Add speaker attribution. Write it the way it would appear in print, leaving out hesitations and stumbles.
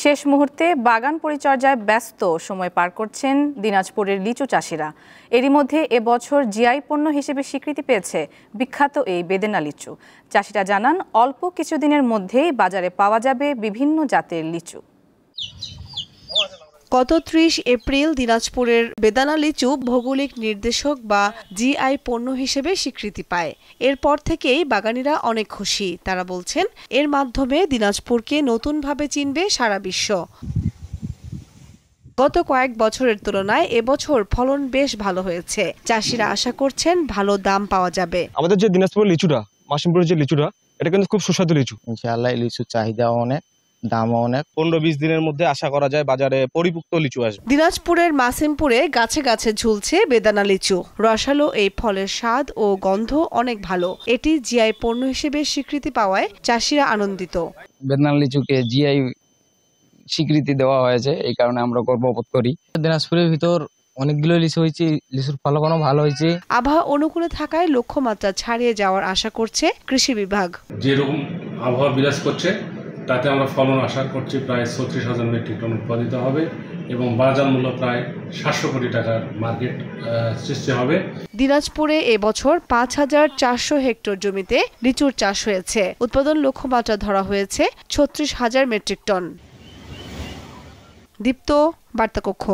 Speaker 1: শেষ মুহূর্তে বাগান পরিচর্যায় ব্যস্ত সময় পার করছেন দিনাজপুরের লিচু চাষিরা। এরই মধ্যে এবছর জিআই পণ্য হিসেবে স্বীকৃতি পেয়েছে বিখ্যাত এই বেদেনা লিচু। চাষিরা জানান, অল্প কিছুদিনের মধ্যেই বাজারে পাওয়া যাবে বিভিন্ন জাতের লিচু।
Speaker 2: গত ৩০ এপ্রিল দিনাজপুরের বেদানা লিচু ভৌগোলিক নির্দেশক বা জিআই পণ্য হিসেবে স্বীকৃতি পায়। এরপর থেকেই বাগানীরা অনেক খুশি। তারা বলছেন, এর মাধ্যমে দিনাজপুরকে নতুনভাবে চিনবে সারা বিশ্ব। গত কয়েক বছরের তুলনায় এবছর ফলন বেশ ভালো হয়েছে। চাষিরা আশা করছেন ভালো দাম পাওয়া যাবে।
Speaker 3: আমাদের যে দিনাজপুরের লিচুটা, মাসিমপুরের যে লিচুটা, এটা কিন্তু খুব সুস্বাদু লিচু।
Speaker 4: ইনশাআল্লাহ লিচুর চাহিদা অনেক, দামও অনেক।
Speaker 3: 15-20 দিনের মধ্যে আশা করা যায় বাজারে পরিপুক্ত লিচু আসবে।
Speaker 2: দিনাজপুরের মাসিমপুরে গাছে গাছে ঝুলছে বেদানা লিচু। রসালো এই ফলের স্বাদ ও গন্ধ অনেক ভালো। এটি জিআই পণ্য হিসেবে স্বীকৃতি পাওয়ায় চাষিরা আনন্দিত।
Speaker 5: বেদানা লিচুকে জিআই স্বীকৃতি দেওয়া হয়েছে, এই কারণে আমরা গর্ববোধ করি। দিনাজপুরের ভিতর অনেকগুলো লিচু হয়েছে, লিচুর ফলনও ভালো হয়েছে।
Speaker 2: আবহাওয়া অনুকূলে থাকায় লক্ষ্যমাত্রা ছাড়িয়ে যাওয়ার আশা করছে কৃষি বিভাগ।
Speaker 6: যেরকম আবহাওয়া বিরাজ করছে তাতে আমরা ফলন আশা করছি প্রায় ৩৬,০০০ মেট্রিক টন উৎপাদিত হবে এবং বাজার মূল্য প্রায় ৭০০ কোটি টাকার মার্কেট সৃষ্টি হবে।
Speaker 2: দিনাজপুরে এবছর ৫,৪০০ হেক্টর জমিতে লিচুর চাষ হয়েছে। উৎপাদন লক্ষ্যমাত্রা ধরা হয়েছে ৩৬,০০০ মেট্রিক টন। দীপ্ত, বার্তা কক্ষ।